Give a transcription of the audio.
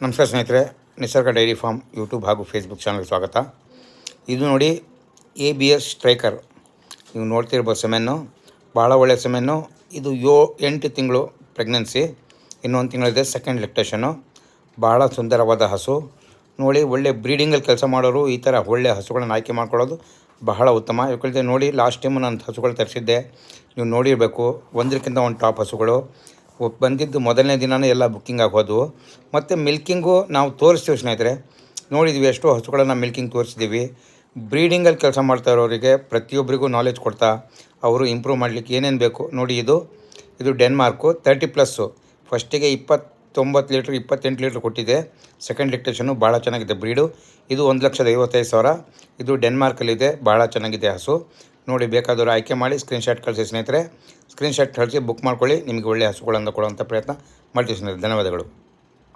ನಮಸ್ಕಾರ ಸ್ನೇಹಿತರೆ, ನಿಸರ್ಗ ಡೈರಿ ಫಾರ್ಮ್ ಯೂಟ್ಯೂಬ್ ಹಾಗೂ ಫೇಸ್ಬುಕ್ ಚಾನಲ್ಗೆ ಸ್ವಾಗತ. ಇದು ನೋಡಿ ABS ಸ್ಟ್ರೈಕರ್. ನೀವು ನೋಡ್ತಿರ್ಬೋದು ಸೆಮೆನ್ನು, ಭಾಳ ಒಳ್ಳೆಯ ಸೆಮೆನ್ನು. ಇದು 8 ತಿಂಗಳು ಪ್ರೆಗ್ನೆನ್ಸಿ, ಇನ್ನೊಂದು ತಿಂಗಳಿದೆ ಸೆಕೆಂಡ್ ಲೆಕ್ಟೇಷನು. ಭಾಳ ಸುಂದರವಾದ ಹಸು ನೋಡಿ. ಒಳ್ಳೆ ಬ್ರೀಡಿಂಗಲ್ಲಿ ಕೆಲಸ ಮಾಡೋರು ಈ ಥರ ಒಳ್ಳೆಯ ಹಸುಗಳನ್ನು ಆಯ್ಕೆ ಮಾಡ್ಕೊಳ್ಳೋದು ಬಹಳ ಉತ್ತಮ. ಯಾಕಂದರೆ ನೋಡಿ, ಲಾಸ್ಟ್ ಟೈಮು ನಾನು ಹಸುಗಳು ತರಿಸಿದ್ದೆ, ನೀವು ನೋಡಿರಬೇಕು. ಒಂದಕ್ಕಿಂತ ಒಂದು ಟಾಪ್ ಹಸುಗಳು ಬಂದಿದ್ದು ಮೊದಲನೇ ದಿನವೇ ಎಲ್ಲ ಬುಕ್ಕಿಂಗ್ ಆಗೋದು. ಮತ್ತು ಮಿಲ್ಕಿಂಗು ನಾವು ತೋರಿಸ್ತೀವಿ ಸ್ನೇಹಿತರೆ, ನೋಡಿದ್ವಿ ಎಷ್ಟೋ ಹಸುಗಳನ್ನು ಮಿಲ್ಕಿಂಗ್ ತೋರಿಸಿದ್ದೀವಿ. ಬ್ರೀಡಿಂಗಲ್ಲಿ ಕೆಲಸ ಮಾಡ್ತಾ ಇರೋರಿಗೆ ಪ್ರತಿಯೊಬ್ಬರಿಗೂ ನಾಲೆಜ್ ಕೊಡ್ತಾ ಅವರು ಇಂಪ್ರೂವ್ ಮಾಡಲಿಕ್ಕೆ ಏನೇನು ಬೇಕು ನೋಡಿ. ಇದು ಡೆನ್ಮಾರ್ಕು 30+. ಫಸ್ಟಿಗೆ 29 ಲೀಟ್ರ್ 28 ಲೀಟ್ರ್ ಕೊಟ್ಟಿದೆ. ಸೆಕೆಂಡ್ ಲೆಕ್ಟೇಷನು ಭಾಳ ಚೆನ್ನಾಗಿದೆ ಬ್ರೀಡು. ಇದು 1,55,000. ಇದು ಡೆನ್ಮಾರ್ಕಲ್ಲಿದೆ, ಭಾಳ ಚೆನ್ನಾಗಿದೆ ಹಸು ನೋಡಿ. ಬೇಕಾದವರು ಆಯ್ಕೆ ಮಾಡಿ ಸ್ಕ್ರೀನ್ಶಾಟ್ ಕಳಿಸಿ ಸ್ನೇಹಿತರೆ. ಸ್ಕ್ರೀನ್ಶಾಟ್ ಕಳಿಸಿ ಬುಕ್ ಮಾಡ್ಕೊಳ್ಳಿ. ನಿಮಗೆ ಒಳ್ಳೆಯ ಹಸುಗಳನ್ನು ಕೊಡುವಂಥ ಪ್ರಯತ್ನ ಮಾಡ್ತೀವಿ ಸ್ನೇಹಿತರೆ. ಧನ್ಯವಾದಗಳು.